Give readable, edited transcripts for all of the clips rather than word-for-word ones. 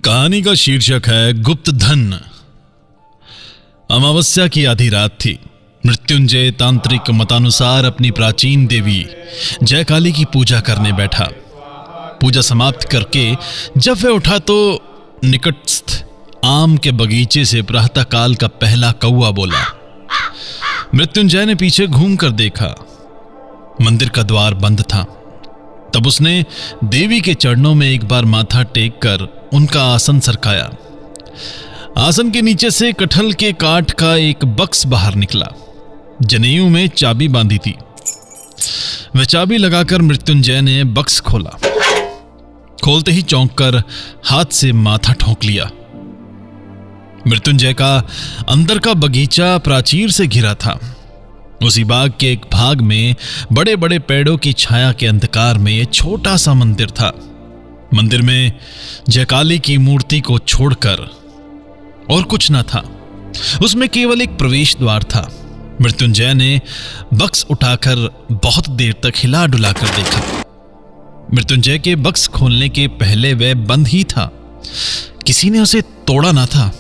कहानी का शीर्षक है गुप्त धन। अमावस्या की आधी रात थी। मृत्युंजय तांत्रिक मतानुसार अपनी प्राचीन देवी जयकाली की पूजा करने बैठा। पूजा समाप्त करके जब वह उठा तो निकटस्थ आम के बगीचे से प्रातःकाल का पहला कौवा बोला। मृत्युंजय ने पीछे घूमकर देखा, मंदिर का द्वार बंद था। तब उसने देवी के चरणों में एक बार माथा टेक कर उनका आसन सरकाया। आसन के नीचे से कटहल के काठ का एक बक्स बाहर निकला। जनेऊ में चाबी बांधी थी। वह चाबी लगाकर मृत्युंजय ने बक्स खोला। खोलते ही चौंक कर हाथ से माथा ठोंक लिया। मृत्युंजय का अंदर का बगीचा प्राचीर से घिरा था। उसी बाग के एक भाग में बड़े बड़े पेड़ों की छाया के अंधकार में एक छोटा सा मंदिर था। मंदिर में जयकाली की मूर्ति को छोड़कर और कुछ न था। उसमें केवल एक प्रवेश द्वार था। मृत्युंजय ने बक्स उठाकर बहुत देर तक हिला डुला कर देखा। मृत्युंजय के बक्स खोलने के पहले वह बंद ही था। किसी ने उसे तोड़ा ना था।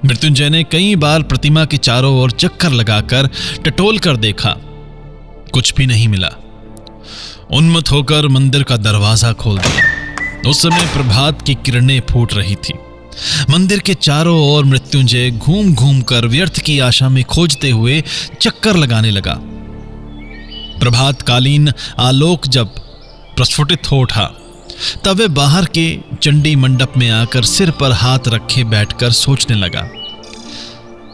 मृत्युंजय ने कई बार प्रतिमा के चारों ओर चक्कर लगाकर टटोल कर देखा, कुछ भी नहीं मिला। उन्मत्त होकर मंदिर का दरवाजा खोल दिया। उस समय प्रभात की किरणें फूट रही थी। मंदिर के चारों ओर मृत्युंजय घूम घूम कर व्यर्थ की आशा में खोजते हुए चक्कर लगाने लगा। प्रभातकालीन आलोक जब प्रस्फुटित हो उठा तब वह बाहर के चंडी मंडप में आकर सिर पर हाथ रखे बैठकर सोचने लगा।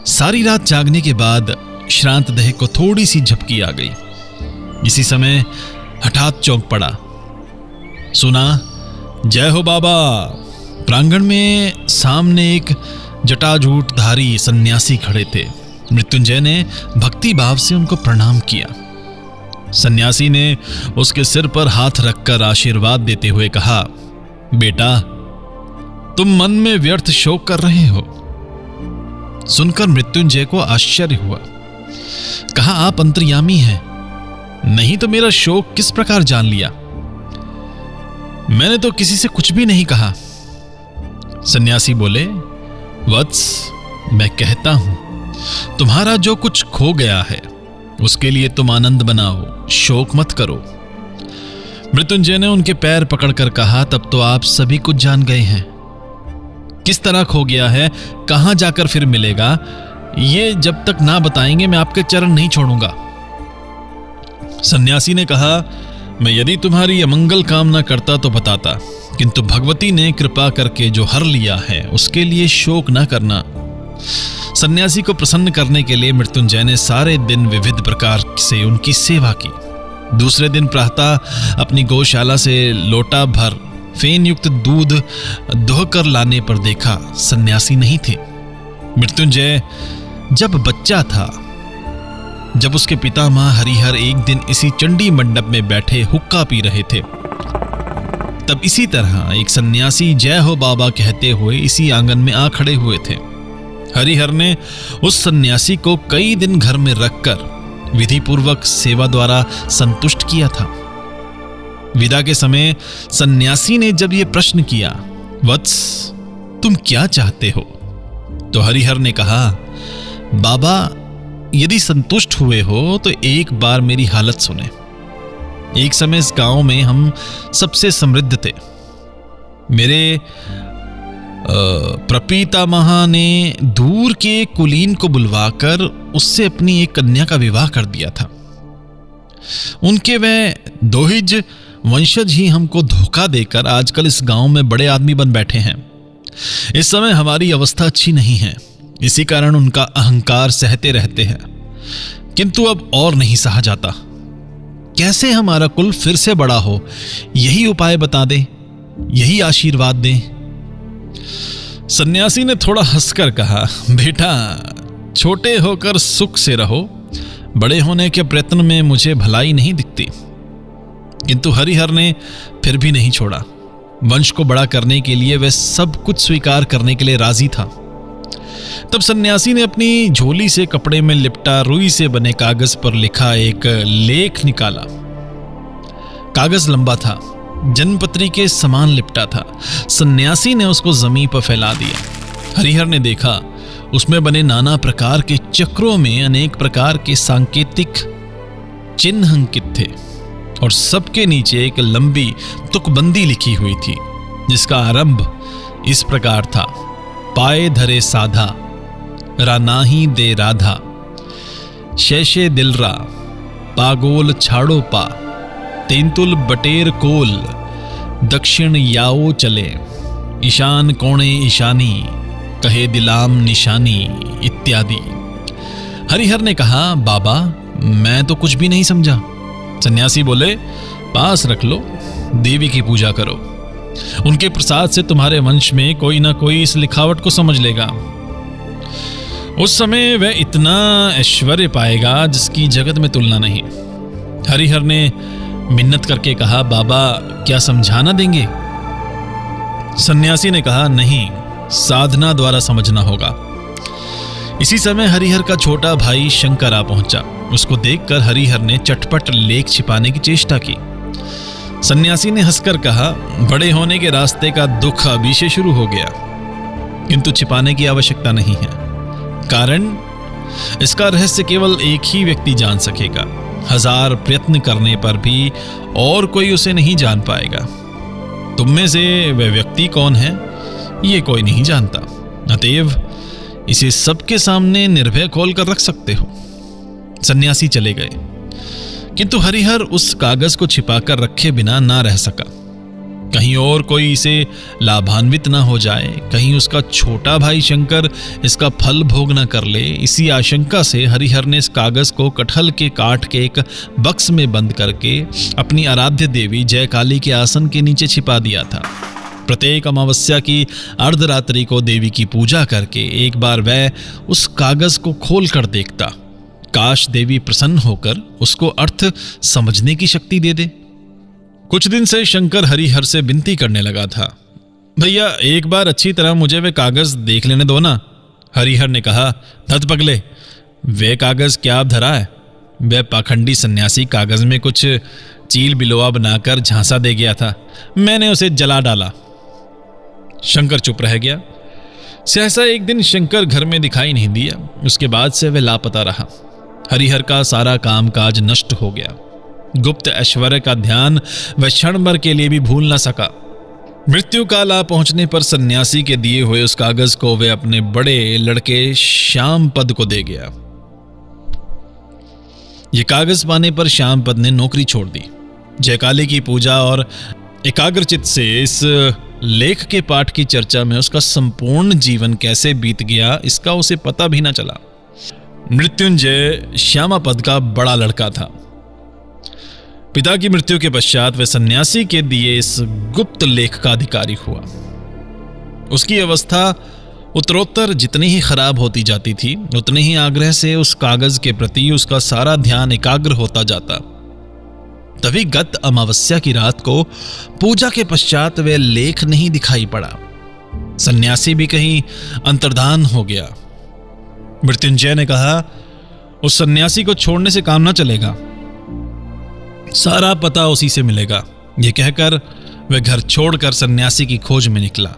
सारी रात जागने के बाद श्रांत देह को थोड़ी सी झपकी आ गई। इसी समय हठात चौंक पड़ा। सुना, जय हो बाबा। प्रांगण में सामने एक जटाजूटधारी सन्यासी खड़े थे। मृत्युंजय ने भक्ति भाव से उनको प्रणाम किया। सन्यासी ने उसके सिर पर हाथ रखकर आशीर्वाद देते हुए कहा, बेटा, तुम मन में व्यर्थ शोक कर रहे हो। सुनकर मृत्युंजय को आश्चर्य हुआ। कहा, आप अंतर्यामी हैं, नहीं तो मेरा शोक किस प्रकार जान लिया? मैंने तो किसी से कुछ भी नहीं कहा। सन्यासी बोले, वत्स, मैं कहता हूं, तुम्हारा जो कुछ खो गया है उसके लिए तुम आनंद बनाओ, शोक मत करो। मृत्युंजय ने उनके पैर पकड़कर कहा, तब तो आप सभी कुछ जान गए हैं। किस तरह खो गया है, कहां जाकर फिर मिलेगा, ये जब तक ना बताएंगे मैं आपके चरण नहीं छोड़ूंगा। सन्यासी ने कहा, मैं यदि तुम्हारी अमंगल कामना करता तो बताता, किंतु भगवती ने कृपा करके जो हर लिया है उसके लिए शोक न करना। सन्यासी को प्रसन्न करने के लिए मृत्युंजय ने सारे दिन विविध प्रकार से उनकी सेवा की। दूसरे दिन प्रातः अपनी गौशाला से लोटा भर फेन युक्त दूध दोहकर लाने पर देखा सन्यासी नहीं थे। मृत्युंजय जब बच्चा था, जब उसके पितामह हरिहर एक दिन इसी चंडी मंडप में बैठे हुक्का पी रहे थे, तब इसी तरह एक सन्यासी जय हो बाबा कहते हुए इसी आंगन में आ खड़े हुए थे। हरिहर ने उस सन्यासी को कई दिन घर में रखकर विधि पूर्वक सेवा द्वारा संतुष्ट किया था। विदा के समय सन्यासी ने जब यह प्रश्न किया, वत्स, तुम क्या चाहते हो? तो हरिहर ने कहा, बाबा, यदि संतुष्ट हुए हो तो एक बार मेरी हालत सुने। एक समय इस गांव में हम सबसे समृद्ध थे। मेरे प्रपितामह ने दूर के कुलीन को बुलवाकर उससे अपनी एक कन्या का विवाह कर दिया था। उनके वह दोहिज वंशज ही हमको धोखा देकर आजकल इस गांव में बड़े आदमी बन बैठे हैं। इस समय हमारी अवस्था अच्छी नहीं है, इसी कारण उनका अहंकार सहते रहते हैं, किंतु अब और नहीं सहा जाता। कैसे हमारा कुल फिर से बड़ा हो, यही उपाय बता दे, यही आशीर्वाद दे। सन्यासी ने थोड़ा हंसकर कहा, बेटा, छोटे होकर सुख से रहो, बड़े होने के प्रयत्न में मुझे भलाई नहीं दिखती। किंतु हरिहर ने फिर भी नहीं छोड़ा। वंश को बड़ा करने के लिए वह सब कुछ स्वीकार करने के लिए राजी था। तब सन्यासी ने अपनी झोली से कपड़े में लिपटा रुई से बने कागज पर लिखा एक लेख निकाला। कागज लंबा था, जनपत्री के समान लिपटा था। सन्यासी ने उसको जमीन पर फैला दिया। हरिहर ने देखा उसमें बने नाना प्रकार के चक्रों में अनेक प्रकार के सांकेतिक चिन्ह अंकित थे और सबके नीचे एक लंबी तुकबंदी लिखी हुई थी, जिसका आरंभ इस प्रकार था: पाए धरे साधा, रानाही दे राधा, शैशे दिलरा, पागोल छाड़ो पा, तेंतुल बटेर कोल, दक्षिण याओ चले, ईशान कोणे ईशानी, कहे दिलाम निशानी इत्यादि। हरिहर ने कहा, बाबा मैं तो कुछ भी नहीं समझा। सन्यासी बोले, पास रख लो, देवी की पूजा करो, उनके प्रसाद से तुम्हारे वंश में कोई ना कोई इस लिखावट को समझ लेगा। उस समय वह इतना ऐश्वर्य पाएगा जिसकी जगत में तुलना नहीं। हरिहर ने मिन्नत करके कहा, बाबा क्या समझाना देंगे? सन्यासी ने कहा, नहीं, साधना द्वारा समझना होगा। इसी समय हरिहर का छोटा भाई शंकर आ पहुंचा। उसको देखकर हरिहर ने चटपट लेख छिपाने की चेष्टा की। सन्यासी ने हंसकर कहा, बड़े होने के रास्ते का दुख अभी से शुरू हो गया, किंतु छिपाने की आवश्यकता नहीं है। कारण इसका रहस्य केवल एक ही व्यक्ति जान सकेगा। 1000 प्रयत्न करने पर भी और कोई उसे नहीं जान पाएगा। तुम में से वह व्यक्ति कौन है, ये कोई नहीं जानता। अतएव इसे सबके सामने निर्भय खोल कर रख सकते हो। सन्यासी चले गए, किंतु हरिहर उस कागज को छिपाकर रखे बिना ना रह सका। कहीं और कोई इसे लाभान्वित ना हो जाए, कहीं उसका छोटा भाई शंकर इसका फल भोग न कर ले, इसी आशंका से हरिहर ने इस कागज को कटहल के काट के एक बक्स में बंद करके अपनी आराध्य देवी जय काली के आसन के नीचे छिपा दिया था। प्रत्येक अमावस्या की अर्धरात्रि को देवी की पूजा करके एक बार वह उस कागज को खोल कर देखता। काश देवी प्रसन्न होकर उसको अर्थ समझने की शक्ति दे दे। कुछ दिन से शंकर हरिहर से विनती करने लगा था, भैया एक बार अच्छी तरह मुझे वे कागज देख लेने दो ना। हरिहर ने कहा, धत पगले, वे कागज क्या आप धरा है? वह पाखंडी सन्यासी कागज में कुछ चील बिलोआ बनाकर झांसा दे गया था, मैंने उसे जला डाला। शंकर चुप रह गया। सहसा एक दिन शंकर घर में दिखाई नहीं दिया। उसके बाद से वह लापता रहा। हरिहर का सारा कामकाज नष्ट हो गया। गुप्त ऐश्वर्य का ध्यान वह क्षण भर के लिए भी भूल न सका। मृत्यु काल आ पहुंचने पर सन्यासी के दिए हुए उस कागज को वह अपने बड़े लड़के श्यामपद को दे गया। यह कागज पाने पर श्यामपद ने नौकरी छोड़ दी। जयकाली की पूजा और एकाग्रचित से इस लेख के पाठ की चर्चा में उसका संपूर्ण जीवन कैसे बीत गया, इसका उसे पता भी न चला। मृत्युंजय श्यामापद का बड़ा लड़का था। पिता की मृत्यु के पश्चात वह सन्यासी के दिए इस गुप्त लेख का अधिकारी हुआ। उसकी अवस्था उत्तरोत्तर जितनी ही खराब होती जाती थी, उतने ही आग्रह से उस कागज के प्रति उसका सारा ध्यान एकाग्र होता जाता। तभी गत अमावस्या की रात को पूजा के पश्चात वह लेख नहीं दिखाई पड़ा। सन्यासी भी कहीं अंतर्धान हो गया। मृत्युंजय ने कहा, उस सन्यासी को छोड़ने से काम ना चलेगा, सारा पता उसी से मिलेगा। यह कहकर वह घर छोड़कर सन्यासी की खोज में निकला।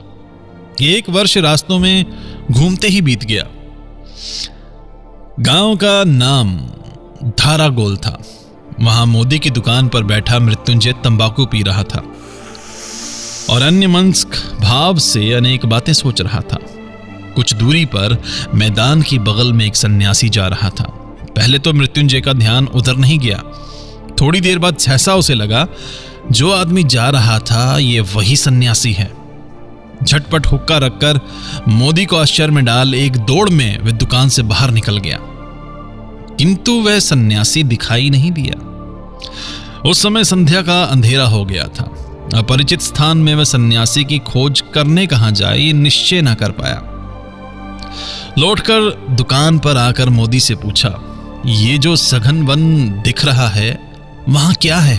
1 वर्ष रास्तों में घूमते ही बीत गया। गांव का नाम धारागोल था। वहां मोदी की दुकान पर बैठा मृत्युंजय तंबाकू पी रहा था और अन्यमनस्क भाव से अनेक बातें सोच रहा था। कुछ दूरी पर मैदान की बगल में एक सन्यासी जा रहा था। पहले तो मृत्युंजय का ध्यान उधर नहीं गया। थोड़ी देर बाद सहसा उसे लगा, जो आदमी जा रहा था ये वही सन्यासी है। झटपट हुक्का रखकर मोदी को आश्चर्य में डाल एक दौड़ में वह दुकान से बाहर निकल गया, किंतु वह सन्यासी दिखाई नहीं दिया। उस समय संध्या का अंधेरा हो गया था। अपरिचित स्थान में वह सन्यासी की खोज करने कहां जाए, ये निश्चय न कर पाया। लौटकर दुकान पर आकर मोदी से पूछा, ये जो सघन वन दिख रहा है वहां क्या है?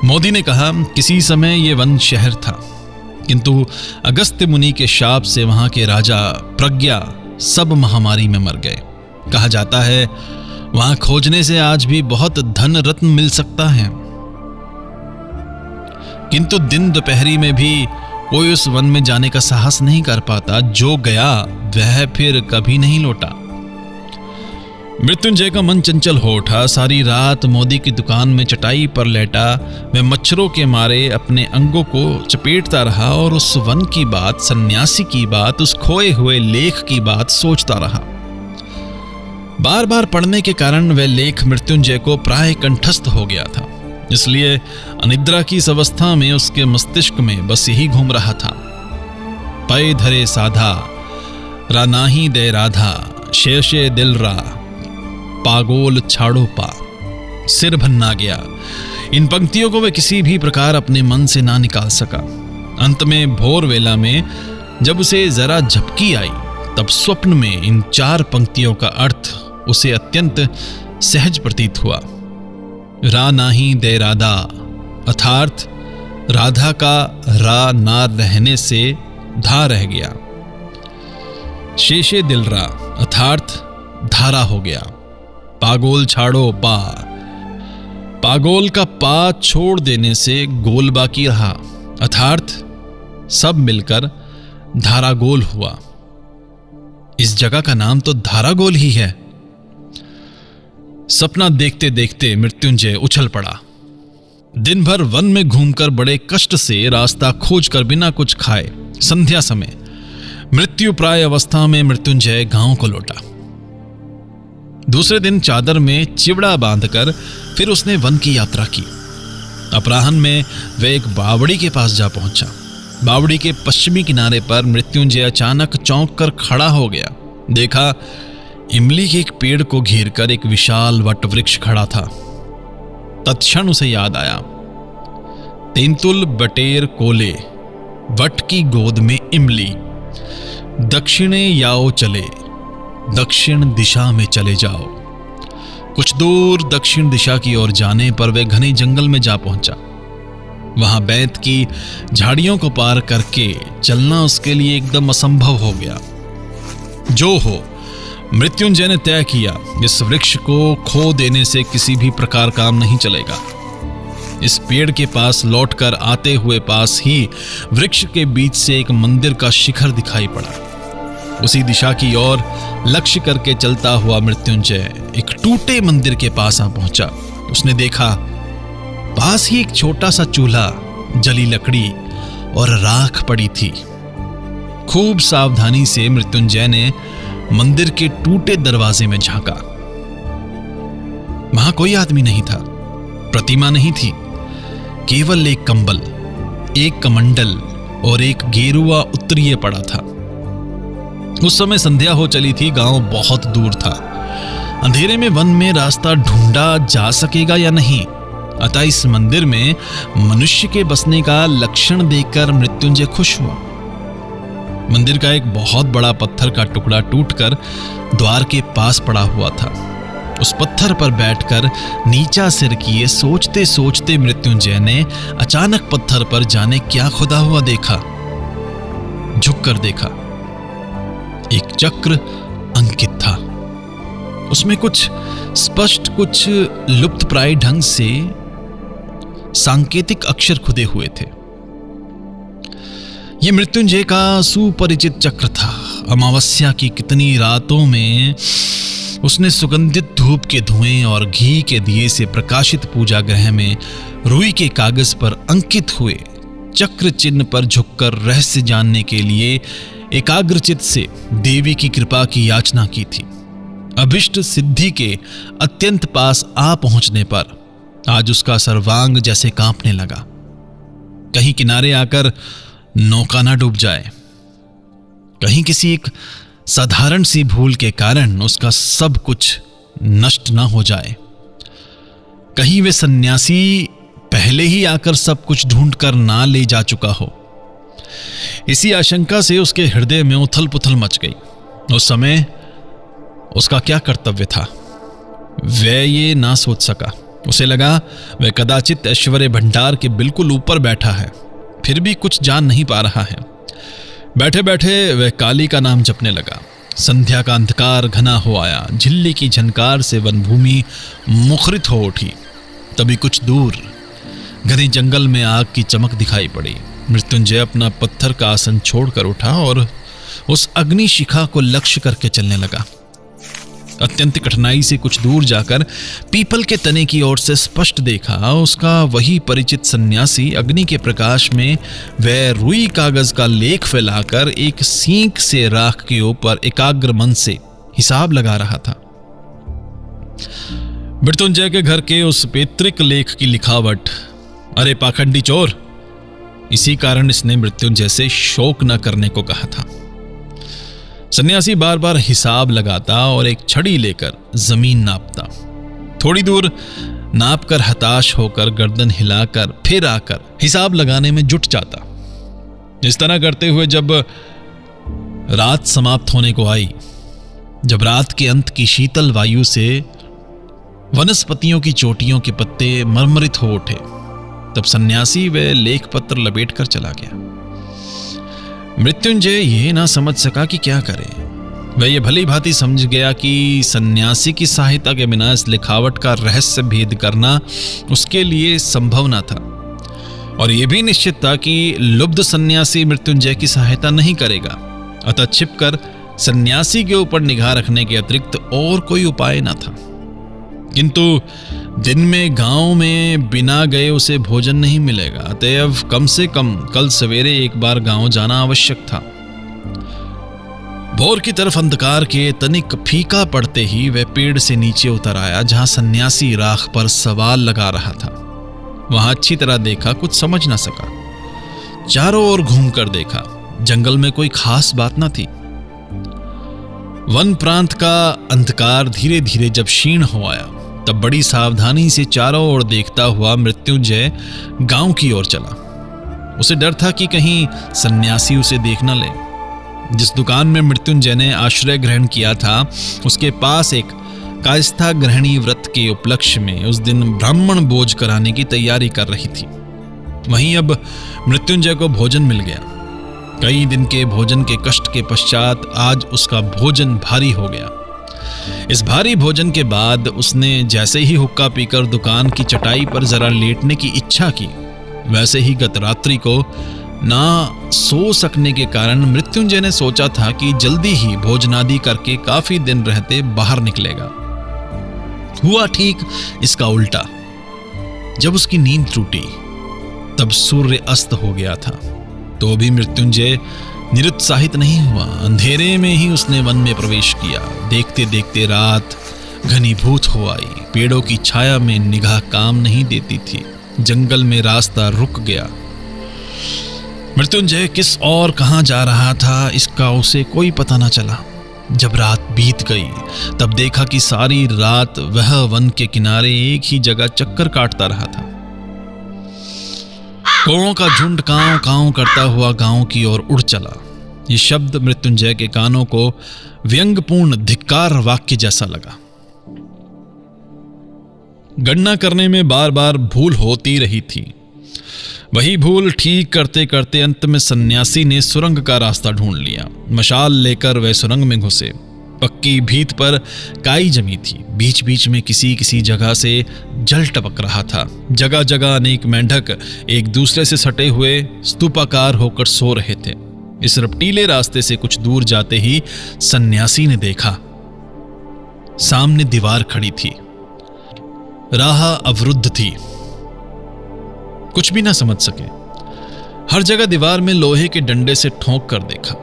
मोदी ने कहा, किसी समय यह वन शहर था, किंतु अगस्त्य मुनि के शाप से वहां के राजा प्रज्ञा सब महामारी में मर गए। कहा जाता है वहां खोजने से आज भी बहुत धन रत्न मिल सकता है। किंतु दिन दोपहरी में भी कोई उस वन में जाने का साहस नहीं कर पाता। जो गया वह फिर कभी नहीं लौटा। मृत्युंजय का मन चंचल हो उठा। सारी रात मोदी की दुकान में चटाई पर लेटा वह मच्छरों के मारे अपने अंगों को चपेटता रहा और उस वन की बात, सन्यासी की बात, उस खोए हुए लेख की बात सोचता रहा। बार बार पढ़ने के कारण वह लेख मृत्युंजय को प्राय कंठस्थ हो गया था, इसलिए अनिद्रा की इस अवस्था में उसके मस्तिष्क में बस यही घूम रहा था। पै धरे साधा रा नाही दे राधा, शेषे दिल रा पागोल छाड़ो पा, सिर भन्ना गया। इन पंक्तियों को वह किसी भी प्रकार अपने मन से ना निकाल सका। अंत में भोर वेला में जब उसे जरा झपकी आई, तब स्वप्न में इन 4 पंक्तियों का अर्थ उसे अत्यंत सहज प्रतीत हुआ। रा नाही दे राधा, अर्थात राधा का रा ना रहने से धा रह गया। शेषे दिल रा, अर्थात धारा हो गया। पागोल छाड़ो पा, पागोल का पा छोड़ देने से गोल बाकी रहा, अर्थात सब मिलकर धारागोल हुआ। इस जगह का नाम तो धारागोल ही है। सपना देखते देखते मृत्युंजय उछल पड़ा। दिन भर वन में घूमकर बड़े कष्ट से रास्ता खोजकर बिना कुछ खाए संध्या समय मृत्यु प्राय अवस्था में मृत्युंजय गांव को लौटा। दूसरे दिन चादर में चिवड़ा बांधकर फिर उसने वन की यात्रा की। अपराह्न में वह एक बावड़ी के पास जा पहुंचा। बावड़ी के पश्चिमी किनारे पर मृत्युंजय अचानक चौंक कर खड़ा हो गया। देखा, इमली के एक पेड़ को घेरकर एक विशाल वट वृक्ष खड़ा था। तत्क्षण उसे याद आया, तेंतुल बटेर कोले, वट की गोद में इमली, दक्षिणे याओ चले, दक्षिण दिशा में चले जाओ। कुछ दूर दक्षिण दिशा की ओर जाने पर वह घने जंगल में जा पहुंचा। वहां बैत की झाड़ियों को पार करके चलना उसके लिए एकदम असंभव हो गया। जो हो, मृत्युंजय ने तय किया, इस वृक्ष को खो देने से किसी भी प्रकार काम नहीं चलेगा। इस पेड़ के पास लौटकर आते हुए पास ही वृक्ष के बीच से एक मंदिर का शिखर दिखाई पड़ा। उसी दिशा की ओर लक्ष्य करके चलता हुआ मृत्युंजय एक टूटे मंदिर के पास आ पहुंचा। उसने देखा, पास ही एक छोटा सा चूल्हा, जली लकड़ी और राख पड़ी थी। खूब सावधानी से मृत्युंजय ने मंदिर के टूटे दरवाजे में झांका। वहां कोई आदमी नहीं था, प्रतिमा नहीं थी, केवल एक कंबल, एक कमंडल और एक गेरुआ उत्तरीय पड़ा था। उस समय संध्या हो चली थी। गांव बहुत दूर था। अंधेरे में वन में रास्ता ढूंढा जा सकेगा या नहीं, अतः इस मंदिर में मनुष्य के बसने का लक्षण देखकर मृत्युंजय खुश हुआ। मंदिर का एक बहुत बड़ा पत्थर का टुकड़ा टूटकर द्वार के पास पड़ा हुआ था। उस पत्थर पर बैठकर नीचा सिर किए सोचते सोचते मृत्युंजय ने अचानक पत्थर पर जाने क्या खुदा हुआ देखा। झुककर देखा, एक चक्र अंकित था। उसमें कुछ स्पष्ट, कुछ लुप्त प्राय ढंग से सांकेतिक अक्षर खुदे हुए थे। यह मृत्युंजय का सुपरिचित चक्र था। अमावस्या की कितनी रातों में उसने सुगंधित धूप के धुएं और घी के दिए से प्रकाशित पूजा गृह में रुई के कागज पर अंकित हुए चक्र चिन्ह पर झुककर रहस्य जानने के लिए एकाग्रचित से देवी की कृपा की याचना की थी। अभिष्ट सिद्धि के अत्यंत पास आ पहुंचने पर आज उसका सर्वांग जैसे कांपने लगा। कहीं किनारे आकर नौका ना डूब जाए, कहीं किसी एक साधारण सी भूल के कारण उसका सब कुछ नष्ट ना हो जाए, कहीं वे सन्यासी पहले ही आकर सब कुछ ढूंढ कर ना ले जा चुका हो। इसी आशंका से उसके हृदय में उथल पुथल मच गई। उस समय उसका क्या कर्तव्य था, वह ये ना सोच सका। उसे लगा वह कदाचित ऐश्वर्य भंडार के बिल्कुल ऊपर बैठा है, फिर भी कुछ जान नहीं पा रहा है। बैठे बैठे वह काली का नाम जपने लगा। संध्या का अंधकार घना हो आया। झिल्ली की झनकार से वनभूमि मुखरित हो उठी। तभी कुछ दूर घने जंगल में आग की चमक दिखाई पड़ी। मृत्युंजय अपना पत्थर का आसन छोड़कर उठा और उस अग्नि शिखा को लक्ष्य करके चलने लगा। अत्यंत कठिनाई से कुछ दूर जाकर पीपल के तने की ओर से स्पष्ट देखा उसका वही परिचित सन्यासी अग्नि के प्रकाश में वह रुई कागज का लेख फैलाकर एक सींक से राख के ऊपर एकाग्र मन से हिसाब लगा रहा था। मृत्युंजय के घर के उस पैतृक लेख की लिखावट, अरे पाखंडी चोर, इसी कारण इसने मृत्युंजय से शोक न करने को कहा था। सन्यासी बार बार हिसाब लगाता और एक छड़ी लेकर जमीन नापता। थोड़ी दूर नापकर हताश होकर गर्दन हिलाकर फिर आकर हिसाब लगाने में जुट जाता। इस तरह करते हुए जब रात समाप्त होने को आई, जब रात के अंत की शीतल वायु से वनस्पतियों की चोटियों के पत्ते मरमरित हो उठे, तब सन्यासी वह लेख पत्र लपेट कर चला गया। मृत्युंजय ये ना समझ सका कि क्या करे। वह ये भली भांति समझ गया कि सन्यासी की सहायता के बिना इस लिखावट का रहस्य भेद करना उसके लिए संभव न था, और यह भी निश्चित था कि लुब्ध सन्यासी मृत्युंजय की सहायता नहीं करेगा। अतः छिपकर सन्यासी के ऊपर निगाह रखने के अतिरिक्त और कोई उपाय न था। किंतु दिन में गांव में बिना गए उसे भोजन नहीं मिलेगा, अतएव कम से कम कल सवेरे एक बार गांव जाना आवश्यक था। भोर की तरफ अंधकार के तनिक फीका पड़ते ही वह पेड़ से नीचे उतर आया जहां सन्यासी राख पर सवाल लगा रहा था। वहां अच्छी तरह देखा, कुछ समझ ना सका। चारों ओर घूमकर देखा, जंगल में कोई खास बात ना थी। वन प्रांत का अंधकार धीरे धीरे जब क्षीण हो आया, तब बड़ी सावधानी से चारों ओर देखता हुआ मृत्युंजय गांव की ओर चला। उसे डर था कि कहीं सन्यासी उसे देख न ले। जिस दुकान में मृत्युंजय ने आश्रय ग्रहण किया था, उसके पास एक कायस्था ग्रहणी व्रत के उपलक्ष्य में उस दिन ब्राह्मण भोज कराने की तैयारी कर रही थी। वहीं अब मृत्युंजय को भोजन मिल गया। कई दिन के भोजन के कष्ट के पश्चात आज उसका भोजन भारी हो गया। इस भारी भोजन के बाद उसने जैसे ही हुक्का पीकर दुकान की चटाई पर जरा लेटने की इच्छा की, वैसे ही गत रात्रि को ना सो सकने के कारण मृत्युंजय ने सोचा था कि जल्दी ही भोजनादि करके काफी दिन रहते बाहर निकलेगा। हुआ ठीक इसका उल्टा। जब उसकी नींद टूटी, तब सूर्य अस्त हो गया था। तो भी मृत्युंजय निरुत्साहित नहीं हुआ। अंधेरे में ही उसने वन में प्रवेश किया। देखते देखते रात घनीभूत हो आई। पेड़ों की छाया में निगाह काम नहीं देती थी। जंगल में रास्ता रुक गया। मृत्युंजय किस और कहां जा रहा था, इसका उसे कोई पता न चला। जब रात बीत गई, तब देखा कि सारी रात वह वन के किनारे एक ही जगह चक्कर काटता रहा था। कौओं का झुंड कांव कांव करता हुआ गांव की ओर उड़ चला। ये शब्द मृत्युंजय के कानों को व्यंग्यपूर्ण धिक्कार वाक्य जैसा लगा। गणना करने में बार बार भूल होती रही थी। वही भूल ठीक करते करते अंत में सन्यासी ने सुरंग का रास्ता ढूंढ लिया। मशाल लेकर वह सुरंग में घुसे। पक्की भीत पर काई जमी थी। बीच बीच में किसी किसी जगह से जल टपक रहा था। जगह जगह अनेक मेंढक एक दूसरे से सटे हुए स्तूपाकार होकर सो रहे थे। इस रपटीले रास्ते से कुछ दूर जाते ही सन्यासी ने देखा, सामने दीवार खड़ी थी। राह अवरुद्ध थी। कुछ भी ना समझ सके। हर जगह दीवार में लोहे के डंडे से ठोंक कर देखा।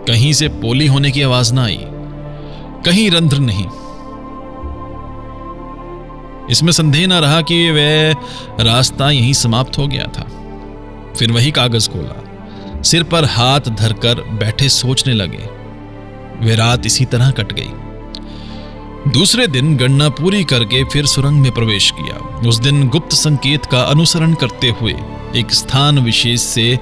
कहीं से पोली होने की आवाज ना आई, कहीं रंध्र नहीं। इसमें संदेह न रहा कि वह रास्ता यहीं समाप्त हो गया था। फिर वही कागज खोला, सिर पर हाथ धरकर बैठे सोचने लगे। वे रात इसी तरह कट गई। दूसरे दिन गणना पूरी करके फिर सुरंग में प्रवेश किया। उस दिन गुप्त संकेत का अनुसरण करते हुए एक स्थान विशेष से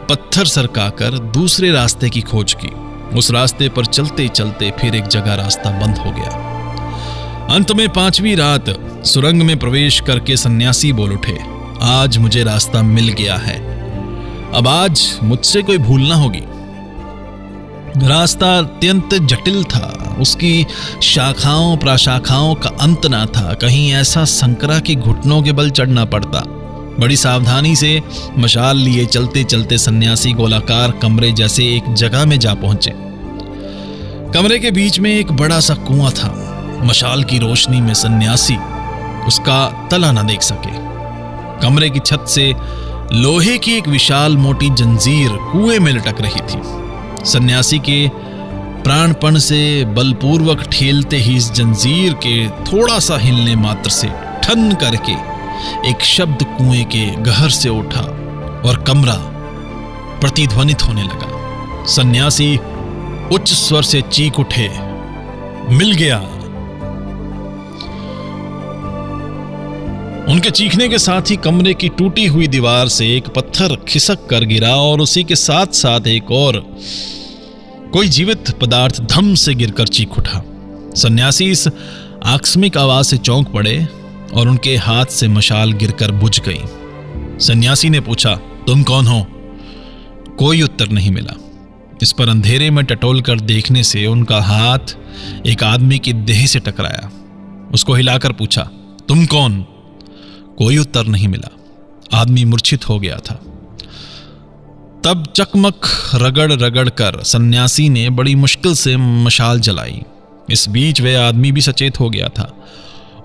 पत्थर सरकाकर दूसरे रास्ते की खोज की। उस रास्ते पर चलते चलते फिर एक जगह रास्ता बंद हो गया। अंत में 5वीं रात सुरंग में प्रवेश करके सन्यासी बोल उठे, आज मुझे रास्ता मिल गया है। अब आज मुझसे कोई भूल ना होगी। रास्ता अत्यंत जटिल था। उसकी शाखाओं प्रशाखाओं का अंत ना था। कहीं ऐसा संकरा कि घुटनों के बल चढ़ना पड़ता। बड़ी सावधानी से मशाल लिए चलते चलते सन्यासी गोलाकार कमरे जैसे एक जगह में जा पहुंचे। कमरे के बीच में एक बड़ा सा कुआं था। मशाल की रोशनी में सन्यासी उसका तला न देख सके। कमरे की छत से लोहे की एक विशाल मोटी जंजीर कुएं में लटक रही थी। सन्यासी के प्राणपण से बलपूर्वक ठेलते ही इस जंजीर के थोड़ा सा हिलने मात्र से ठन करके एक शब्द कुएं के गहर से उठा और कमरा प्रतिध्वनित होने लगा। सन्यासी उच्च स्वर से चीख उठे, मिल गया। उनके चीखने के साथ ही कमरे की टूटी हुई दीवार से एक पत्थर खिसक कर गिरा और उसी के साथ साथ एक और कोई जीवित पदार्थ धम से गिरकर चीख उठा। सन्यासी इस आकस्मिक आवाज से चौंक पड़े और उनके हाथ से मशाल गिरकर बुझ गई। सन्यासी ने पूछा, तुम कौन हो? कोई उत्तर नहीं मिला। इस पर अंधेरे में टटोल कर देखने से उनका हाथ एक आदमी की देह से टकराया। उसको हिलाकर पूछा, तुम कौन? कोई उत्तर नहीं मिला। आदमी मूर्छित हो गया था। तब चकमक रगड़ रगड़ कर सन्यासी ने बड़ी मुश्किल से मशाल जलाई। इस बीच वह आदमी भी सचेत हो गया था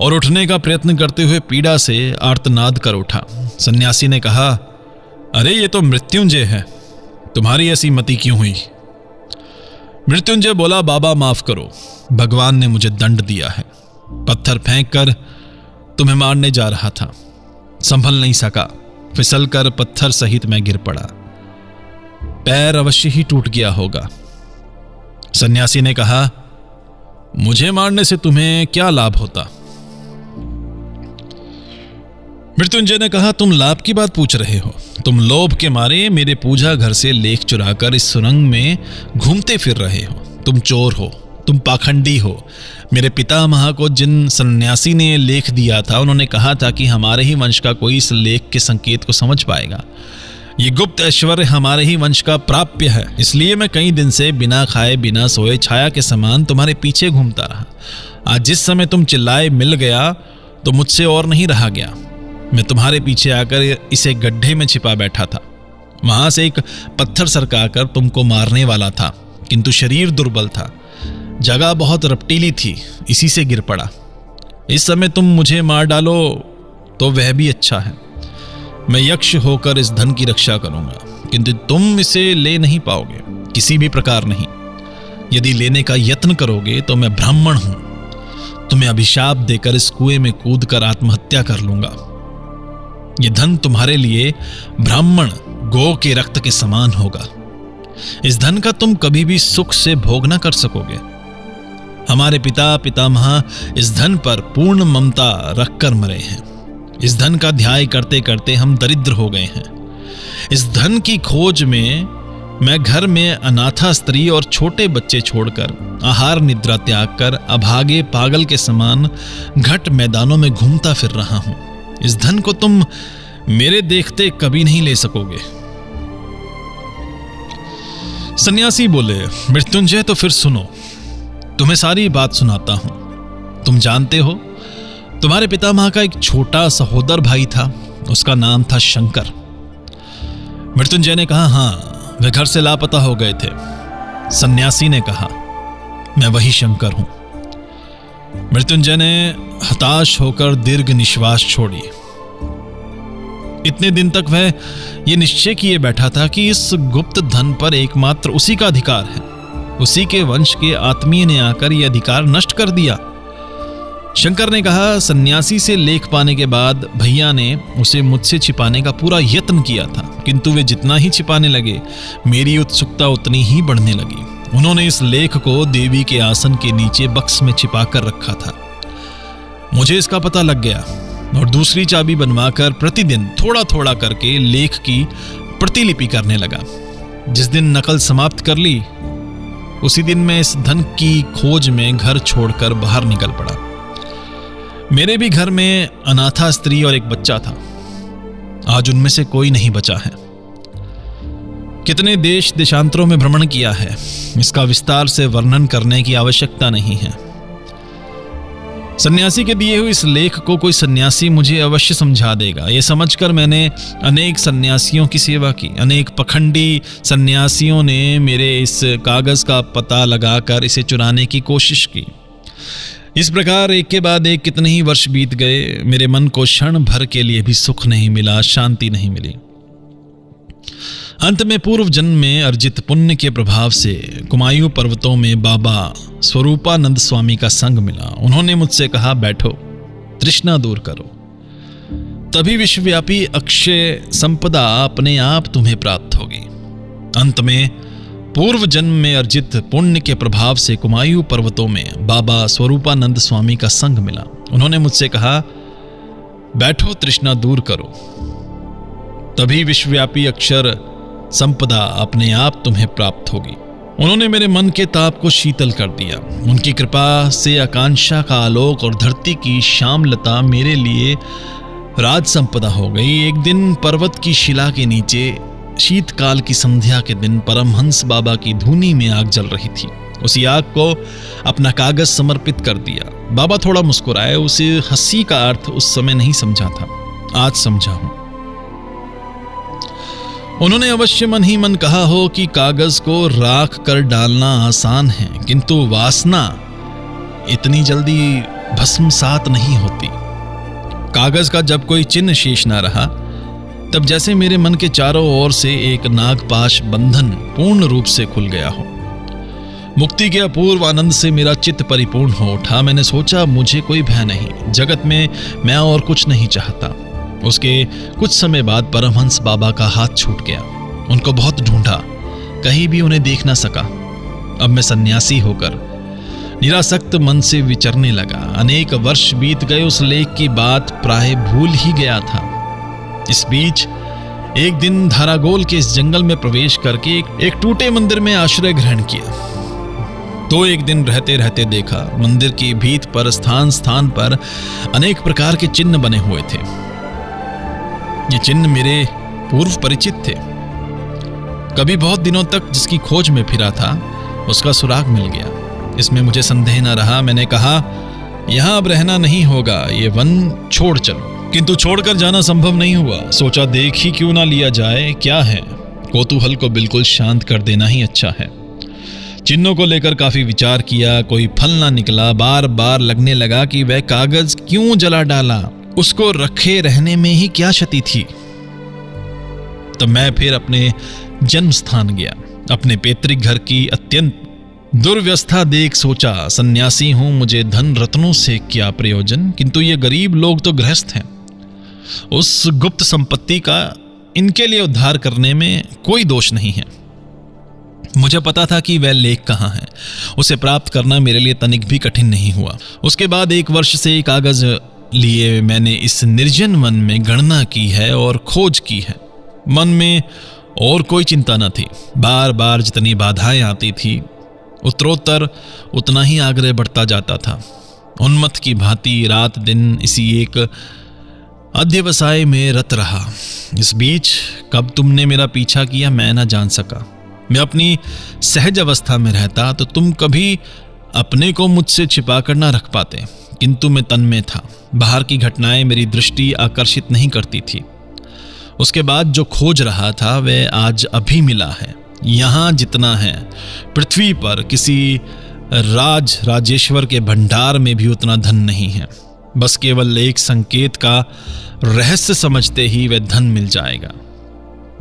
और उठने का प्रयत्न करते हुए पीड़ा से आर्तनाद कर उठा। सन्यासी ने कहा, अरे ये तो मृत्युंजय है, तुम्हारी ऐसी मति क्यों हुई? मृत्युंजय बोला, बाबा माफ करो, भगवान ने मुझे दंड दिया है। पत्थर फेंक कर तुम्हें मारने जा रहा था, संभल नहीं सका, फिसल कर पत्थर सहित मैं गिर पड़ा, पैर अवश्य ही टूट गया होगा। सन्यासी ने कहा, मुझे मारने से तुम्हें क्या लाभ होता? मृत्युंजय ने कहा, तुम लाभ की बात पूछ रहे हो? तुम लोभ के मारे मेरे पूजा घर से लेख चुराकर इस सुरंग में घूमते फिर रहे हो। तुम चोर हो, तुम पाखंडी हो। मेरे पितामह को जिन सन्यासी ने लेख दिया था, उन्होंने कहा था कि हमारे ही वंश का कोई इस लेख के संकेत को समझ पाएगा। ये गुप्त ऐश्वर्य हमारे ही वंश का प्राप्य है, इसलिए मैं कई दिन से बिना खाए बिना सोए छाया के समान तुम्हारे पीछे घूमता रहा। आज जिस समय तुम चिल्लाए मिल गया तो मुझसे और नहीं रहा गया। मैं तुम्हारे पीछे आकर इसे गड्ढे में छिपा बैठा था। वहां से एक पत्थर सरकाकर तुमको मारने वाला था, किंतु शरीर दुर्बल था, जगह बहुत रपटीली थी, इसी से गिर पड़ा। इस समय तुम मुझे मार डालो तो वह भी अच्छा है। मैं यक्ष होकर इस धन की रक्षा करूंगा, किंतु तुम इसे ले नहीं पाओगे, किसी भी प्रकार नहीं। यदि लेने का यत्न करोगे तो मैं ब्राह्मण हूं, तुम्हें अभिशाप देकर इस कुएं में कूदकर आत्महत्या कर लूंगा। यह धन तुम्हारे लिए ब्राह्मण गौ के रक्त के समान होगा। इस धन का तुम कभी भी सुख से भोग न कर सकोगे। हमारे पिता पितामह इस धन पर पूर्ण ममता रखकर मरे हैं। इस धन का ध्याय करते करते हम दरिद्र हो गए हैं। इस धन की खोज में मैं घर में अनाथा स्त्री और छोटे बच्चे छोड़कर, आहार निद्रा त्याग कर अभागे पागल के समान घट मैदानों में घूमता फिर रहा हूं। इस धन को तुम मेरे देखते कभी नहीं ले सकोगे। सन्यासी बोले, मृत्युंजय तो फिर सुनो, तुम्हें सारी बात सुनाता हूं। तुम जानते हो, तुम्हारे पितामह का एक छोटा सहोदर भाई था, उसका नाम था शंकर। मृत्युंजय ने कहा, हां, वे घर से लापता हो गए थे। सन्यासी ने कहा, मैं वही शंकर हूं। मृत्युंजय ने हताश होकर दीर्घ निश्वास छोड़ी। इतने दिन तक वह यह निश्चय किए बैठा था कि इस गुप्त धन पर एकमात्र उसी का अधिकार है। उसी के वंश के आत्मीय ने आकर यह अधिकार नष्ट कर दिया। शंकर ने कहा, सन्यासी से लेख पाने के बाद भैया ने उसे मुझसे छिपाने का पूरा यत्न किया था, किंतु वे जितना ही छिपाने लगे, मेरी उत्सुकता उतनी ही बढ़ने लगी। उन्होंने इस लेख को देवी के आसन के नीचे बक्स में छिपा कर रखा था। मुझे इसका पता लग गया और दूसरी चाबी बनवाकर प्रतिदिन थोड़ा थोड़ा करके लेख की प्रतिलिपि करने लगा। जिस दिन नकल समाप्त कर ली, उसी दिन मैं इस धन की खोज में घर छोड़कर बाहर निकल पड़ा। मेरे भी घर में अनाथा स्त्री और एक बच्चा था। आज उनमें से कोई नहीं बचा है। कितने देश देशांतरों में भ्रमण किया है, इसका विस्तार से वर्णन करने की आवश्यकता नहीं है। सन्यासी के दिए हुए इस लेख को कोई सन्यासी मुझे अवश्य समझा देगा। यह समझकर मैंने अनेक सन्यासियों की सेवा की। अनेक पखंडी सन्यासियों ने मेरे इस कागज का पता लगाकर इसे चुराने की कोशिश की। इस प्रकार एक के बाद एक कितने ही वर्ष बीत गए। मेरे मन को क्षण भर के लिए भी सुख नहीं मिला, शांति नहीं मिली। अंत में पूर्व जन्म में अर्जित पुण्य के प्रभाव से कुमायूं पर्वतों में बाबा स्वरूपानंद स्वामी का संग मिला। उन्होंने मुझसे कहा, बैठो, तृष्णा दूर करो, तभी विश्वव्यापी अक्षय संपदा अपने आप तुम्हें प्राप्त होगी। अंत में पूर्व जन्म में अर्जित पुण्य के प्रभाव से कुमायूं पर्वतों में बाबा स्वरूपानंद स्वामी का संग मिला। उन्होंने मुझसे कहा, बैठो, तृष्णा दूर करो, तभी विश्वव्यापी अक्षर संपदा अपने आप तुम्हें प्राप्त होगी। उन्होंने मेरे मन के ताप को शीतल कर दिया। उनकी कृपा से आकांक्षा का आलोक और धरती की श्यामलता मेरे लिए राज संपदा हो गई। एक दिन पर्वत की शिला के नीचे शीतकाल की संध्या के दिन परमहंस बाबा की धूनी में आग जल रही थी। उसी आग को अपना कागज समर्पित कर दिया। बाबा थोड़ा मुस्कुराए। उसे हंसी का अर्थ उस समय नहीं समझा था, आज समझा हूं। उन्होंने अवश्य मन ही मन कहा हो कि कागज को राख कर डालना आसान है, किंतु वासना इतनी जल्दी भस्मसात नहीं होती। कागज का जब कोई चिन्ह शेष ना रहा, तब जैसे मेरे मन के चारों ओर से एक नागपाश बंधन पूर्ण रूप से खुल गया हो। मुक्ति के अपूर्व आनंद से मेरा चित्त परिपूर्ण हो उठा। मैंने सोचा, मुझे कोई भय नहीं, जगत में मैं और कुछ नहीं चाहता। उसके कुछ समय बाद परमहंस बाबा का हाथ छूट गया। उनको बहुत ढूंढा, कहीं भी उन्हें देख ना सका। अब मैं सन्यासी होकर निरासक्त मन से विचरने लगा। अनेक वर्ष बीत गए। उस लेख की बात प्राय भूल ही गया था। इस बीच एक दिन धारागोल के इस जंगल में प्रवेश करके एक टूटे मंदिर में आश्रय ग्रहण किया। तो एक दिन रहते रहते देखा, मंदिर की भीत पर स्थान स्थान पर अनेक प्रकार के चिन्ह बने हुए थे। ये चिन्ह मेरे पूर्व परिचित थे। कभी बहुत दिनों तक जिसकी खोज में फिरा था, उसका सुराग मिल गया। इसमें मुझे संदेह न रहा। मैंने कहा, यहां अब रहना नहीं होगा, ये वन छोड़ चलो। किंतु छोड़कर जाना संभव नहीं हुआ। सोचा, देख ही क्यों ना लिया जाए, क्या है। कौतूहल को बिल्कुल शांत कर देना ही अच्छा है। चिन्हों को लेकर काफी विचार किया, कोई फल ना निकला। बार बार लगने लगा कि वह कागज क्यों जला डाला, उसको रखे रहने में ही क्या क्षति थी। तो मैं फिर अपने जन्म स्थान गया। अपने पैतृक घर की अत्यंत दुर्व्यवस्था देख सोचा, सन्यासी हूं, मुझे धन रत्नों से क्या प्रयोजन, किंतु ये गरीब लोग तो गृहस्थ हैं। उस गुप्त संपत्ति का इनके लिए उद्धार करने में कोई दोष नहीं है। मुझे पता था कि वह लेख कहाँ है। उसे प्राप्त करना मेरे लिए तनिक भी कठिन नहीं हुआ। उसके बाद एक वर्ष से कागज लिए मैंने इस निर्जन वन में गणना की है और खोज की है। मन में और कोई चिंता न थी। बार बार जितनी बाधाएं आती थी, उत्तरोत्तर उतना ही आग्रह बढ़ता जाता था। उन्मत्त की भांति रात दिन इसी एक अध्यवसाय में रत रहा। इस बीच कब तुमने मेरा पीछा किया मैं न जान सका। मैं अपनी सहज अवस्था में रहता तो तुम कभी अपने को मुझसे छिपा कर ना रख पाते, किंतु मैं तन में था। बाहर की घटनाएं मेरी दृष्टि आकर्षित नहीं करती थी। उसके बाद जो खोज रहा था वह आज अभी मिला है। यहां जितना है पृथ्वी पर किसी राजेश्वर के भंडार में भी उतना धन नहीं है। बस केवल एक संकेत का रहस्य समझते ही वह धन मिल जाएगा।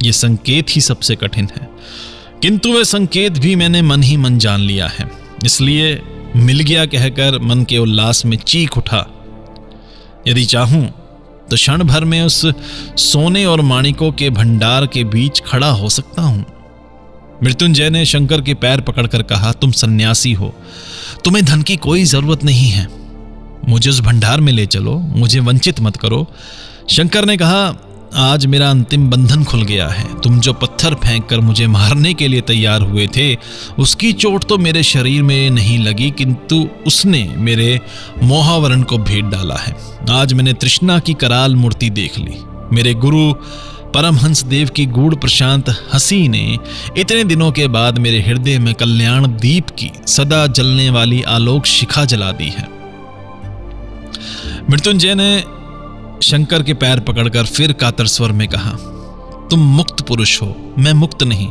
यह संकेत ही सबसे कठिन है, किंतु वह संकेत भी मैंने मन ही मन जान लिया है। इसलिए मिल गया कहकर मन के उल्लास में चीख उठा। यदि चाहूं तो क्षण भर में उस सोने और माणिकों के भंडार के बीच खड़ा हो सकता हूं। मृत्युंजय ने शंकर के पैर पकड़कर कहा, तुम सन्यासी हो, तुम्हें धन की कोई जरूरत नहीं है। मुझे उस भंडार में ले चलो, मुझे वंचित मत करो। शंकर ने कहा, आज मेरा अंतिम बंधन खुल गया है। तुम जो पत्थर फेंक कर मुझे मारने के लिए तैयार हुए थे, उसकी चोट तो मेरे शरीर में नहीं लगी, किंतु उसने मेरे मोहावरण को भेद डाला है। आज मैंने तृष्णा की कराल मूर्ति देख ली। मेरे गुरु परमहंस देव की गूढ़ प्रशांत हंसी ने इतने दिनों के बाद मेरे हृदय में कल्याण दीप की सदा जलने वाली आलोक शिखा जला दी है। मृत्युंजय ने शंकर के पैर पकड़कर फिर कातर स्वर में कहा, तुम मुक्त पुरुष हो, मैं मुक्त नहीं।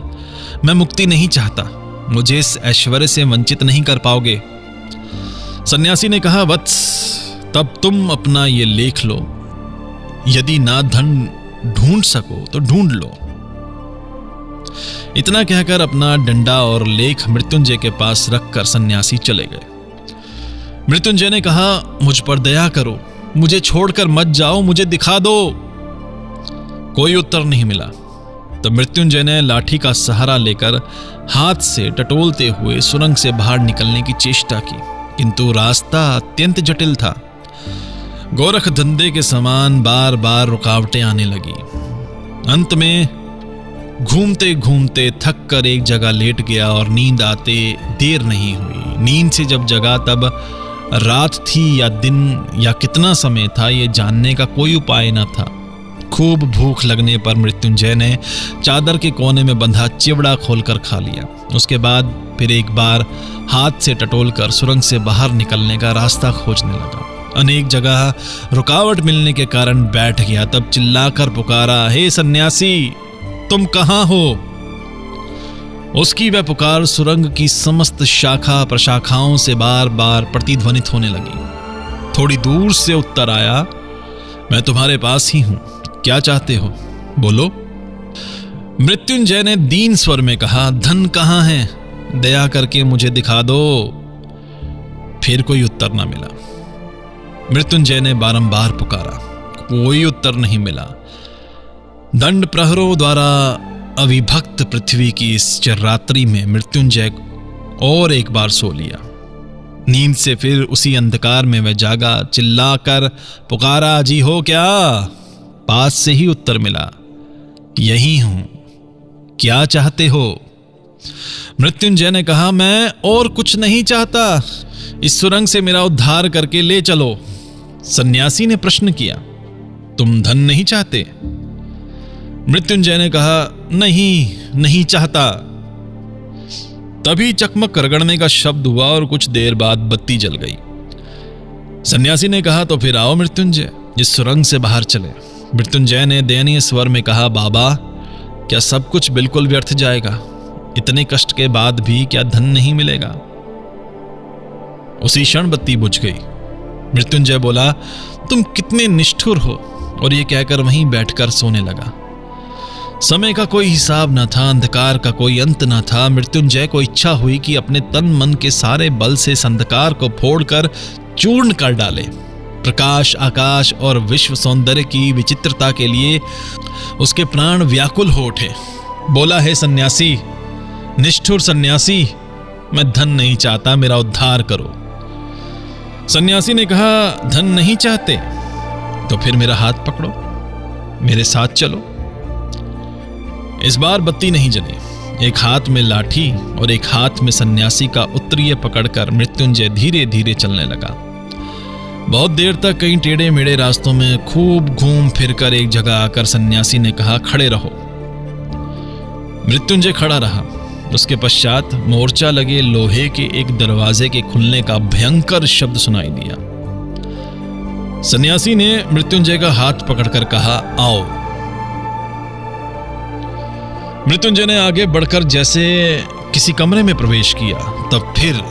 मैं मुक्ति नहीं चाहता। मुझे इस ऐश्वर्य से वंचित नहीं कर पाओगे। सन्यासी ने कहा, वत्स, तब तुम अपना ये लेख लो। यदि ना धन ढूंढ सको तो ढूंढ लो। इतना कहकर अपना डंडा और लेख मृत्युंजय के पास रखकर सन्यासी चले गए। मृत्युंजय ने कहा, मुझ पर दया करो, मुझे छोड़कर मत जाओ, मुझे दिखा दो। कोई उत्तर नहीं मिला। तो मृत्युंजय ने लाठी का सहारा लेकर हाथ से टटोलते हुए सुरंग से बाहर निकलने की चेष्टा की, किंतु रास्ता अत्यंत जटिल था। गोरख धंधे के समान बार बार रुकावटें आने लगी। अंत में घूमते घूमते थक कर एक जगह लेट गया और नींद आते देर नहीं हुई। नींद से जब जगा तब रात थी या दिन या कितना समय था, ये जानने का कोई उपाय न था। खूब भूख लगने पर मृत्युंजय ने चादर के कोने में बंधा चिवड़ा खोलकर खा लिया। उसके बाद फिर एक बार हाथ से टटोलकर सुरंग से बाहर निकलने का रास्ता खोजने लगा। अनेक जगह रुकावट मिलने के कारण बैठ गया। तब चिल्लाकर पुकारा, हे सन्यासी, तुम कहां हो? उसकी वह पुकार सुरंग की समस्त शाखा प्रशाखाओं से बार बार प्रतिध्वनित होने लगी। थोड़ी दूर से उत्तर आया, मैं तुम्हारे पास ही हूं, क्या चाहते हो, बोलो। मृत्युंजय ने दीन स्वर में कहा, धन कहां है, दया करके मुझे दिखा दो। फिर कोई उत्तर न मिला। मृत्युंजय ने बारंबार पुकारा, कोई उत्तर नहीं मिला। दंड प्रहरों द्वारा अविभक्त पृथ्वी की इस चिररात्रि में मृत्युंजय और एक बार सो लिया। नींद से फिर उसी अंधकार में वह जागा। चिल्लाकर पुकारा, जी हो क्या? पास से ही उत्तर मिला, यही हूं, क्या चाहते हो? मृत्युंजय ने कहा, मैं और कुछ नहीं चाहता, इस सुरंग से मेरा उद्धार करके ले चलो। सन्यासी ने प्रश्न किया, तुम धन नहीं चाहते? मृत्युंजय ने कहा, नहीं चाहता। तभी चकमक रगड़ने का शब्द हुआ और कुछ देर बाद बत्ती जल गई। सन्यासी ने कहा, तो फिर आओ मृत्युंजय, इस सुरंग से बाहर चले। मृत्युंजय ने दयनीय स्वर में कहा, बाबा, क्या सब कुछ बिल्कुल व्यर्थ जाएगा? इतने कष्ट के बाद भी क्या धन नहीं मिलेगा? उसी क्षण बत्ती बुझ गई। मृत्युंजय बोला, तुम कितने निष्ठुर हो, और ये कहकर वहीं बैठकर सोने लगा। समय का कोई हिसाब न था, अंधकार का कोई अंत न था। मृत्युंजय को इच्छा हुई कि अपने तन मन के सारे बल से इस अंधकार को फोड़कर चूर्ण कर डाले। प्रकाश, आकाश और विश्व सौंदर्य की विचित्रता के लिए उसके प्राण व्याकुल हो उठे। बोला, हे सन्यासी, निष्ठुर सन्यासी, मैं धन नहीं चाहता, मेरा उद्धार करो। सन्यासी ने कहा, धन नहीं चाहते तो फिर मेरा हाथ पकड़ो, मेरे साथ चलो। इस बार बत्ती नहीं जली। एक हाथ में लाठी और एक हाथ में सन्यासी का उत्तरीय पकड़कर मृत्युंजय धीरे धीरे चलने लगा। बहुत देर तक कई टेढ़े मेढ़े रास्तों में खूब घूम फिरकर एक जगह आकर सन्यासी ने कहा, खड़े रहो। मृत्युंजय खड़ा रहा। उसके पश्चात मोर्चा लगे लोहे के एक दरवाजे के खुलने का भयंकर शब्द सुनाई दिया। सन्यासी ने मृत्युंजय का हाथ पकड़कर कहा, आओ। मृत्युंजय ने आगे बढ़कर जैसे किसी कमरे में प्रवेश किया, तब फिर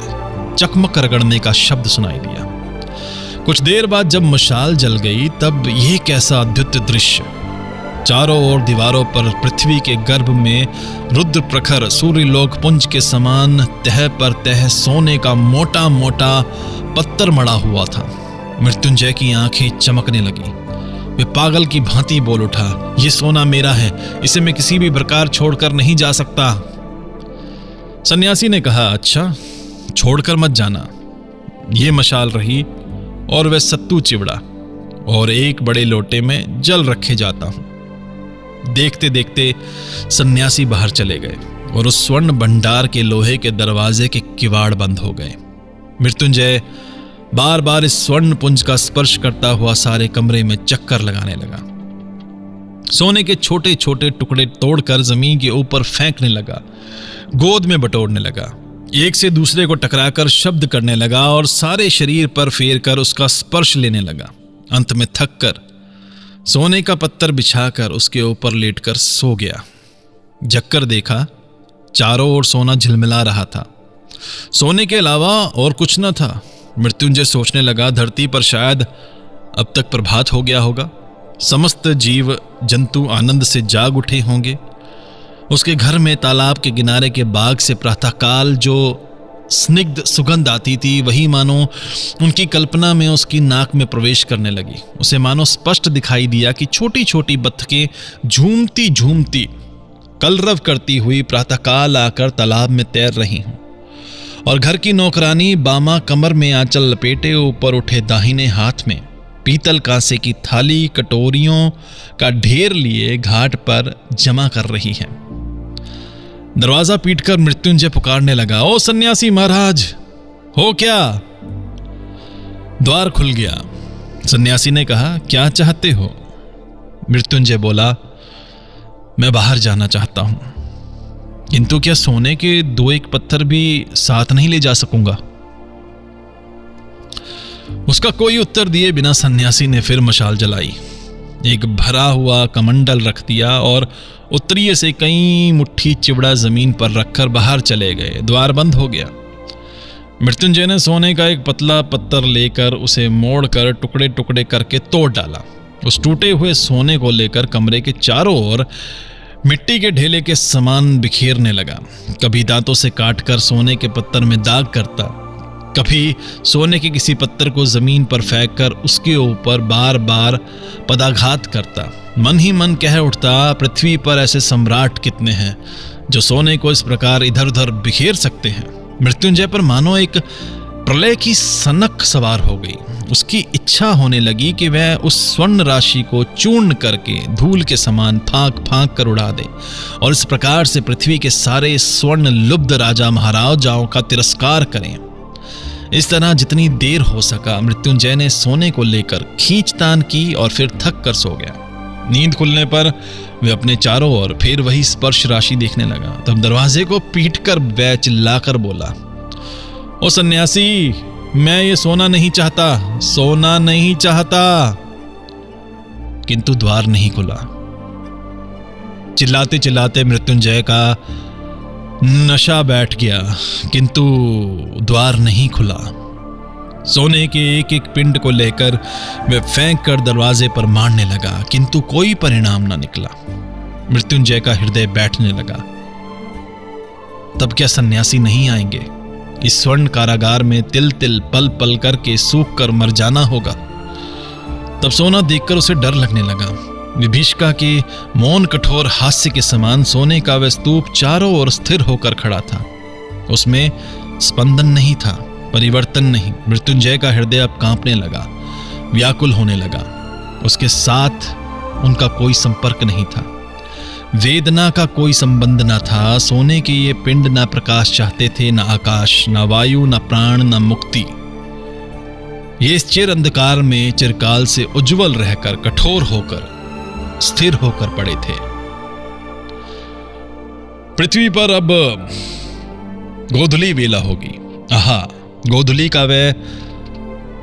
चकमक रगड़ने का शब्द सुनाई दिया। कुछ देर बाद जब मशाल जल गई, तब यह कैसा अद्भुत दृश्य! चारों ओर दीवारों पर पृथ्वी के गर्भ में रुद्र प्रखर सूर्यलोक पुंज के समान तह पर तह सोने का मोटा मोटा पत्थर मड़ा हुआ था। मृत्युंजय की आंखें चमकने लगी। वे पागल की भांति बोल उठा, ये सोना मेरा है, इसे मैं किसी भी प्रकार छोड़कर नहीं जा सकता। सन्यासी ने कहा, अच्छा, छोड़कर मत जाना। ये मशाल रही और वह सत्तू चिवड़ा और एक बड़े लोटे में जल रखे जाता हूं। देखते देखते सन्यासी बाहर चले गए और उस स्वर्ण भंडार के लोहे के दरवाजे के किवाड़ बंद हो गए। मृत्युंजय बार बार इस स्वर्ण पुंज का स्पर्श करता हुआ सारे कमरे में चक्कर लगाने लगा। सोने के छोटे छोटे टुकड़े तोड़कर जमीन के ऊपर फेंकने लगा, गोद में बटोरने लगा, एक से दूसरे को टकराकर शब्द करने लगा और सारे शरीर पर फेर कर उसका स्पर्श लेने लगा। अंत में थक कर सोने का पत्थर बिछाकर उसके ऊपर लेटकर सो गया। जगकर देखा, चारों ओर सोना झिलमिला रहा था। सोने के अलावा और कुछ न था। मृत्युंजय सोचने लगा, धरती पर शायद अब तक प्रभात हो गया होगा। समस्त जीव जंतु आनंद से जाग उठे होंगे। उसके घर में तालाब के किनारे के बाग से प्रातःकाल जो स्निग्ध सुगंध आती थी, वही मानो उनकी कल्पना में उसकी नाक में प्रवेश करने लगी। उसे मानो स्पष्ट दिखाई दिया कि छोटी छोटी बत्तखें झूमती झूमती कलरव करती हुई प्रातःकाल आकर तालाब में तैर रही हूं, और घर की नौकरानी बामा कमर में आंचल लपेटे ऊपर उठे दाहिने हाथ में पीतल कांसे की थाली कटोरियों का ढेर लिए घाट पर जमा कर रही है। दरवाजा पीटकर मृत्युंजय पुकारने लगा, ओ सन्यासी महाराज, हो क्या? द्वार खुल गया। सन्यासी ने कहा, क्या चाहते हो? मृत्युंजय बोला, मैं बाहर जाना चाहता हूं, किंतु क्या सोने के 2-1 पत्थर भी साथ नहीं ले जा सकूंगा? उसका कोई उत्तर दिए बिना सन्यासी ने फिर मशाल जलाई, एक भरा हुआ कमंडल रख दिया और उत्तरीय से कई मुट्ठी चिवड़ा जमीन पर रखकर बाहर चले गए। द्वार बंद हो गया। मृत्युंजय ने सोने का एक पतला पत्थर लेकर उसे मोड़कर टुकड़े टुकड़े करके तोड़ डाला। उस टूटे हुए सोने को लेकर कमरे के चारों ओर मिट्टी के ढेले के समान बिखेरने लगा। कभी दांतों से काटकर सोने के पत्थर में दाग करता, कभी सोने के किसी पत्थर को जमीन पर फेंककर उसके ऊपर बार बार पदाघात करता। मन ही मन कह उठता, पृथ्वी पर ऐसे सम्राट कितने हैं जो सोने को इस प्रकार इधर उधर बिखेर सकते हैं। मृत्युंजय पर मानो एक प्रलय की सनक सवार हो गई। उसकी इच्छा होने लगी कि वह उस स्वर्ण राशि को चूर्ण करके धूल के समान फांक फांक कर उड़ा दे और इस प्रकार से पृथ्वी के सारे स्वर्ण लुब्ध राजा महाराजाओं का तिरस्कार करें। इस तरह जितनी देर हो सका मृत्युंजय ने सोने को लेकर खींचतान की और फिर थक कर सो गया। नींद खुलने पर वह अपने चारों ओर फिर वही स्पर्श राशि देखने लगा। तब दरवाजे को पीटकर वह चिल्लाकर बोला, ओ सन्यासी, मैं ये सोना नहीं चाहता, सोना नहीं चाहता। किंतु द्वार नहीं खुला। चिल्लाते चिल्लाते मृत्युंजय का नशा बैठ गया, किंतु द्वार नहीं खुला। सोने के एक एक पिंड को लेकर वह फेंक कर दरवाजे पर मारने लगा, किंतु कोई परिणाम न निकला। मृत्युंजय का हृदय बैठने लगा। तब क्या सन्यासी नहीं आएंगे? इस स्वर्ण कारागार में तिल तिल पल पल करके सूख कर मर जाना होगा। तब सोना देखकर उसे डर लगने लगा। विभीषिका के मौन कठोर हास्य के समान सोने का वह स्तूप चारों ओर स्थिर होकर खड़ा था। उसमें स्पंदन नहीं था, परिवर्तन नहीं। मृत्युंजय का हृदय अब कांपने लगा, व्याकुल होने लगा। उसके साथ उनका कोई संपर्क नहीं था, वेदना का कोई संबंध न था। सोने के ये पिंड न प्रकाश चाहते थे, न आकाश, न वायु, न प्राण, न मुक्ति। ये इस चिर अंधकार में चिरकाल से उज्जवल रहकर कठोर होकर स्थिर होकर पड़े थे। पृथ्वी पर अब गोधुली वेला होगी। आहा, गोधुली का वह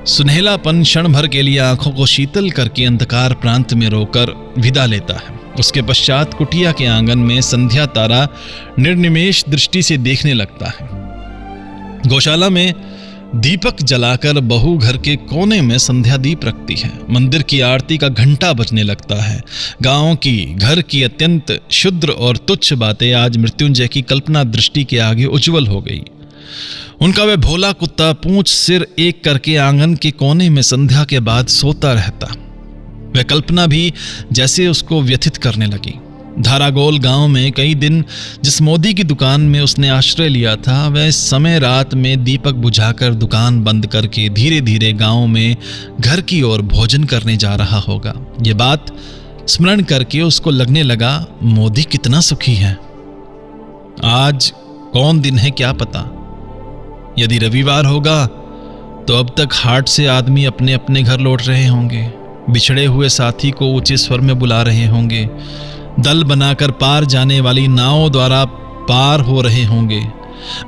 सुनहलापन क्षण भर के लिए आंखों को शीतल करके अंधकार प्रांत में रोकर विदा लेता है। उसके पश्चात कुटिया के आंगन में संध्या तारा निर्निमेष दृष्टि से देखने लगता है। गौशाला में दीपक जलाकर बहू घर के कोने में संध्या दीप रखती है। मंदिर की आरती का घंटा बजने लगता है। गांव की, घर की अत्यंत क्षुद्र और तुच्छ बातें आज मृत्युंजय की कल्पना दृष्टि के आगे उज्जवल हो गई। उनका वह भोला कुत्ता पूंछ सिर एक करके आंगन के कोने में संध्या के बाद सोता रहता। वह कल्पना भी जैसे उसको व्यथित करने लगी। धारागोल गांव में कई दिन जिस मोदी की दुकान में उसने आश्रय लिया था, वह इस समय रात में दीपक बुझाकर दुकान बंद करके धीरे धीरे गांव में घर की ओर भोजन करने जा रहा होगा। ये बात स्मरण करके उसको लगने लगा, मोदी कितना सुखी है। आज कौन दिन है क्या पता। यदि रविवार होगा तो अब तक हाट से आदमी अपने अपने घर लौट रहे होंगे, बिछड़े हुए साथी को ऊंचे स्वर में बुला रहे होंगे, दल बनाकर पार जाने वाली नावों द्वारा पार हो रहे होंगे,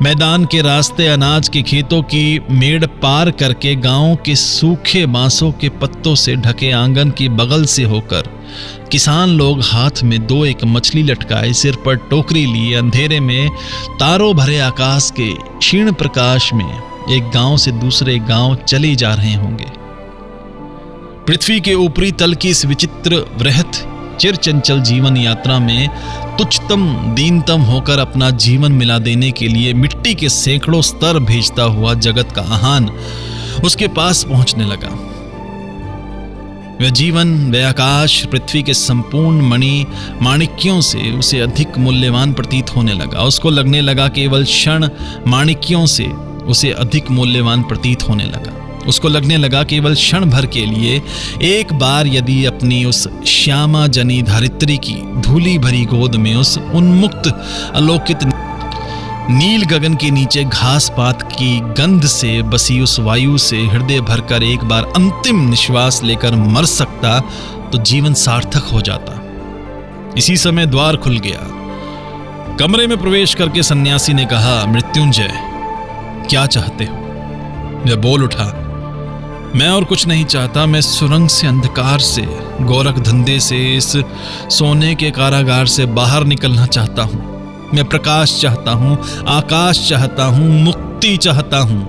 मैदान के रास्ते, अनाज के खेतों की मेड़ पार करके, गांव के सूखे बांसों के पत्तों से ढके आंगन की बगल से होकर, किसान लोग हाथ में 2-1 मछली लटकाए, सिर पर टोकरी लिए, अंधेरे में तारों भरे आकाश के क्षीण प्रकाश में एक गांव से दूसरे गांव चले जा रहे होंगे। पृथ्वी के ऊपरी तल की इस विचित्र वृहत चिरचंचल जीवन यात्रा में तुच्छतम दीनतम होकर अपना जीवन मिला देने के लिए मिट्टी के सैकड़ों स्तर भेजता हुआ जगत का आहान उसके पास पहुंचने लगा। वह जीवन, वह आकाश पृथ्वी के संपूर्ण मणि माणिक्यों से उसे अधिक मूल्यवान प्रतीत होने लगा। उसको लगने लगा केवल क्षण माणिक्यों से उसे अधिक मूल्यवान प्रतीत होने लगा। उसको लगने लगा केवल क्षण भर के लिए एक बार यदि अपनी उस श्यामा जनी धरित्री की धूली भरी गोद में, उस उन्मुक्त अलौकित नील गगन के नीचे घास पात की गंध से बसी उस वायु से हृदय भरकर एक बार अंतिम निश्वास लेकर मर सकता तो जीवन सार्थक हो जाता। इसी समय द्वार खुल गया। कमरे में प्रवेश करके सन्यासी ने कहा, मृत्युंजय, क्या चाहते हो? वह बोल उठा, मैं और कुछ नहीं चाहता। मैं सुरंग से, अंधकार से, गोरख धंधे से, इस सोने के कारागार से बाहर निकलना चाहता हूं। मैं प्रकाश चाहता हूं, आकाश चाहता हूं, मुक्ति चाहता हूं।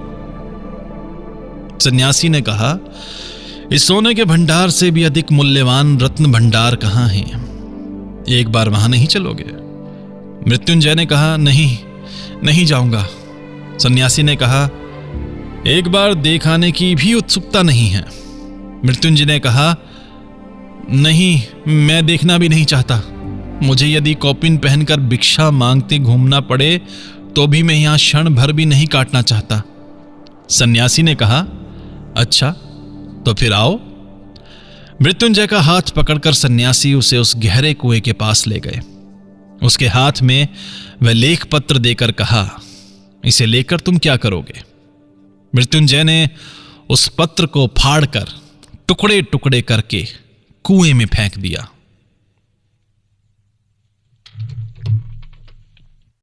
सन्यासी ने कहा, इस सोने के भंडार से भी अधिक मूल्यवान रत्न भंडार कहां है? एक बार वहां नहीं चलोगे? मृत्युंजय ने कहा, नहीं जाऊंगा। सन्यासी ने कहा, एक बार देखाने की भी उत्सुकता नहीं है? मृत्युंजय ने कहा, नहीं, मैं देखना भी नहीं चाहता। मुझे यदि कौपिन पहनकर भिक्षा मांगते घूमना पड़े तो भी मैं यहां क्षण भर भी नहीं काटना चाहता। सन्यासी ने कहा, अच्छा, तो फिर आओ। मृत्युंजय का हाथ पकड़कर सन्यासी उसे उस गहरे कुएं के पास ले गए। उसके हाथ में वह लेख पत्र देकर कहा, इसे लेकर तुम क्या करोगे? मृत्युंजय ने उस पत्र को फाड़कर टुकड़े टुकड़े करके कुएं में फेंक दिया।